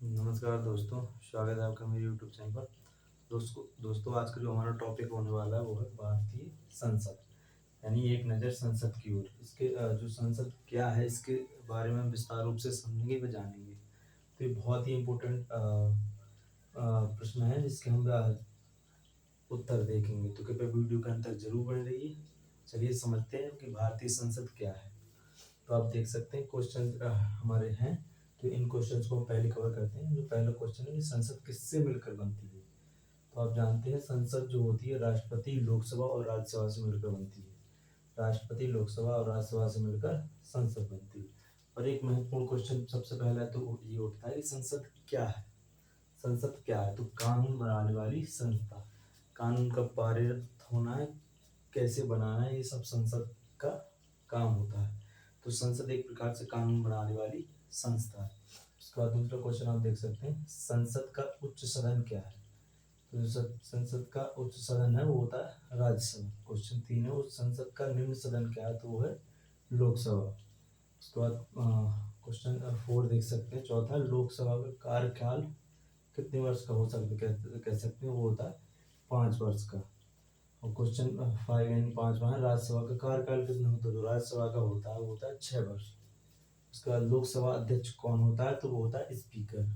नमस्कार दोस्तों, स्वागत है आपका मेरे यूट्यूब चैनल पर। दोस्तों आज का जो हमारा टॉपिक होने वाला है वो है भारतीय संसद, यानी एक नज़र संसद की ओर। इसके जो संसद क्या है इसके बारे में हम विस्तार रूप से समझेंगे व जानेंगे। तो ये बहुत ही इम्पोर्टेंट प्रश्न है जिसके हम उत्तर देखेंगे, तो कृपया वीडियो के अंत तक जरूर बने रहिए। चलिए समझते हैं कि भारतीय संसद क्या है। तो आप देख सकते हैं क्वेश्चन हमारे हैं, तो इन क्वेश्चंस को हम पहले कवर करते हैं। जो पहला क्वेश्चन है कि संसद किससे मिलकर बनती है। तो आप जानते हैं संसद जो होती है राष्ट्रपति, लोकसभा और राज्यसभा से मिलकर बनती है। राष्ट्रपति, लोकसभा और राज्यसभा से मिलकर संसद बनती है। और एक महत्वपूर्ण क्वेश्चन सबसे पहला तो ये उठता है कि संसद क्या है। संसद क्या है, तो कानून बनाने वाली संस्था। कानून का पारित होना है, कैसे बनाना है, ये सब संसद का काम होता है। तो संसद एक प्रकार से कानून बनाने वाली संस्था है। उसके बाद दूसरा क्वेश्चन आप देख सकते हैं, संसद का उच्च सदन क्या है। तो जो संसद का उच्च सदन है वो होता है राज्यसभा। क्वेश्चन 3 है, उस संसद का निम्न सदन क्या है, तो वो है लोकसभा। उसके बाद क्वेश्चन 4 देख सकते हैं, चौथा, लोकसभा का कार्यकाल कितने वर्ष का हो सकता है, कह सकते हैं वो होता है 5 वर्ष का। और क्वेश्चन 5 यानी 5वां है, राज्यसभा का कार्यकाल कितना होता है, तो राज्यसभा का होता है वो होता है 6 वर्ष। उसके बाद लोकसभा अध्यक्ष कौन होता है, तो वो होता है स्पीकर।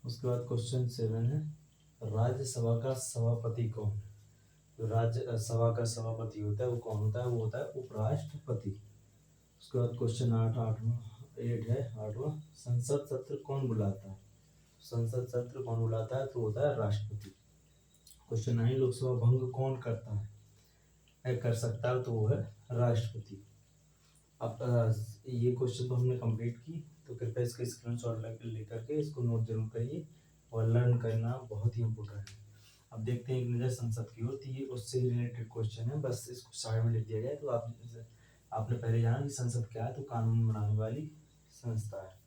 उसके बाद क्वेश्चन 7 है, राज्यसभा का सभापति कौन है। जो राज्यसभा का सभापति होता है वो कौन होता है, वो होता है उपराष्ट्रपति। उसके बाद क्वेश्चन 8वां, संसद सत्र कौन बुलाता है। संसद सत्र कौन बुलाता है, तो होता है राष्ट्रपति। क्वेश्चन 9, लोकसभा भंग कौन करता है, कर सकता है, तो वो है राष्ट्रपति। अब ये क्वेश्चन तो हमने कंप्लीट की, तो कृपया इसका स्क्रीनशॉट लेकर के इसको नोट जरूर करिए और लर्न करना बहुत ही इम्पोर्टेंट है। अब देखते हैं एक नज़र संसद की ओर, तो ये उससे रिलेटेड क्वेश्चन है, बस इसको साइड में लिख दिया जाए। तो आपने पहले जाना कि संसद क्या है, तो कानून बनाने वाली संस्था है।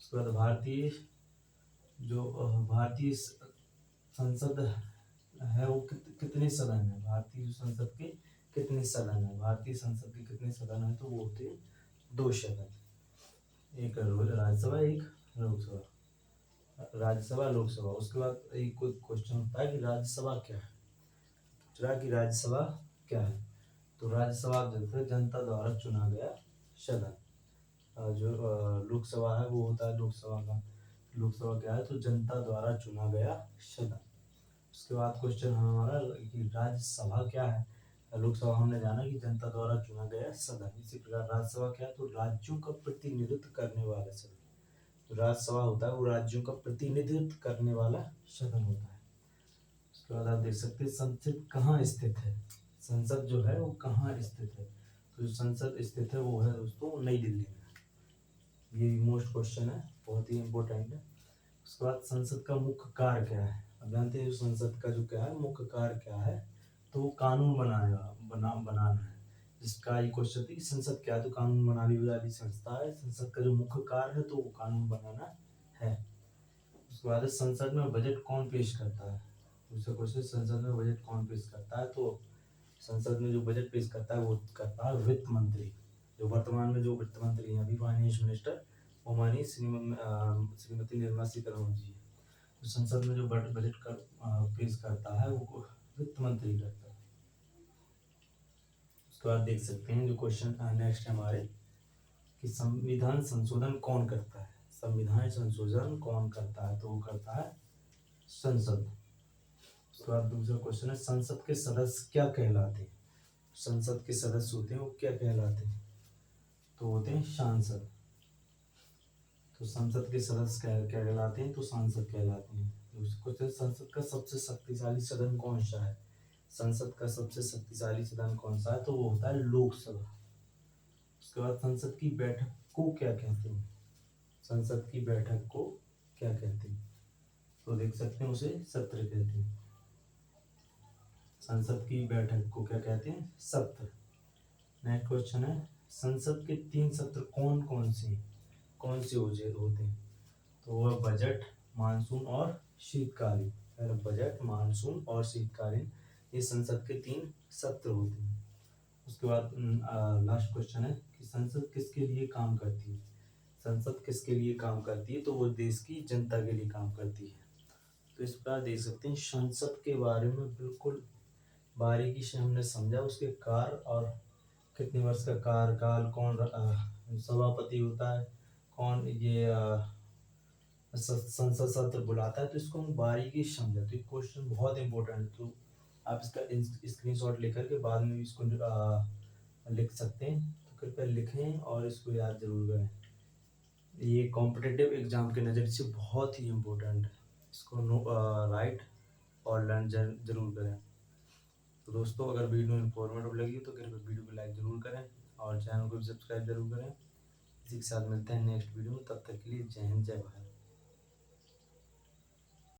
उसके बाद भारतीय संसद है वो कितने सदन है। भारतीय संसद के कितने सदन है, भारतीय संसद के कितने सदन है, तो वो होते हैं 2 सदन, एक राज्यसभा, एक लोकसभा। राज्यसभा, लोकसभा। उसके बाद एक क्वेश्चन होता है कि राज्यसभा क्या है। पूछा कि राज्यसभा क्या है, तो राज्यसभा जो है जनता द्वारा चुना गया सदन। जो लोकसभा है वो होता है लोकसभा क्या है, तो जनता द्वारा चुना गया सदन। उसके बाद क्वेश्चन हमारा कि राज्यसभा क्या है। लोकसभा हमने जाना कि जनता द्वारा चुना गया सदन। इसी प्रकार राज्यसभा क्या है, तो राज्यों का प्रतिनिधित्व करने वाला सदन। तो राज्यसभा होता है वो राज्यों का प्रतिनिधित्व करने वाला सदन होता है। उसके बाद आप देख सकते हैं संसद कहाँ स्थित है। संसद जो है वो कहाँ स्थित है, तो जो संसद स्थित है वो है दोस्तों नई दिल्ली में। ये मोस्ट क्वेश्चन है, बहुत ही इम्पोर्टेंट है। उसके बाद संसद का मुख्य कार्य क्या है। अब जानते हैं संसद का जो क्या है मुख्य कार्य क्या है, तो कानून बनाना है। जिसका ये क्वेश्चन थी संसद क्या है, तो कानून बनाने वाली संस्था है। संसद का जो मुख्य कार्य है तो वो कानून बनाना है। उसके बाद संसद में बजट कौन पेश करता है। दूसरा क्वेश्चन, संसद में बजट कौन पेश करता है, तो संसद में जो बजट पेश करता है वो करता है वित्त मंत्री। जो वर्तमान में जो वित्त मंत्री हैं अभी फाइनेंस मिनिस्टर, वो माननीय श्रीमती निर्मला सीतारमण जी है। तो संसद में जो बजट पेश करता है वो वित्त मंत्री करता है। उसके बाद देख सकते हैं जो क्वेश्चन नेक्स्ट है हमारे कि संविधान संशोधन कौन करता है। संविधान संशोधन कौन करता है, तो वो करता है संसद। उसके बाद दूसरा क्वेश्चन है संसद के सदस्य क्या कहलाते हैं। संसद के सदस्य होते हैं वो क्या कहलाते हैं, तो होते हैं सांसद। तो संसद के सदस्य क्या क्या कहलाते हैं, तो सांसद कहलाते हैं। दूसरा क्वेश्चन, संसद का सबसे शक्तिशाली सदन कौन सा है। संसद का सबसे शक्तिशाली सदन कौन सा है, तो वो होता है लोकसभा। उसके बाद संसद की बैठक को क्या कहते हैं। संसद की बैठक को क्या कहते हैं, तो देख सकते हैं उसे सत्र कहते हैं। संसद की बैठक को क्या कहते हैं, सत्र। नेक्स्ट क्वेश्चन है संसद के 3 सत्र कौन से होते हैं, तो वह बजट, मानसून और शीतकालीन। बजट, मानसून और शीतकालीन, ये संसद के 3 सत्र होते हैं। उसके बाद लास्ट क्वेश्चन है कि संसद किसके लिए काम करती है। संसद किसके लिए काम करती है, तो वो देश की जनता के लिए काम करती है। तो इस प्रकार देख सकते हैं संसद के बारे में बिल्कुल बारीकी से हमने समझा, उसके कार्य और कितने वर्ष का कार्यकाल, कौन सभापति होता है, कौन ये संसद सत्र बुलाता है। तो इसको हम बारीकी से समझा। तो ये क्वेश्चन बहुत इंपॉर्टेंट है, तो आप इसका स्क्रीनशॉट लेकर के बाद में भी इसको लिख सकते हैं। तो कृपया लिखें और इसको याद जरूर करें। ये कॉम्पिटिटिव एग्जाम के नज़र से बहुत ही इम्पोर्टेंट है। इसको राइट और लर्न जरूर करें। तो दोस्तों, अगर वीडियो इन्फॉर्मेटिव लगी तो कृपया वीडियो को लाइक ज़रूर करें और चैनल को भी सब्सक्राइब जरूर करें। इसी के साथ मिलते हैं नेक्स्ट वीडियो में। तब तक के लिए जय हिंद, जय भारत।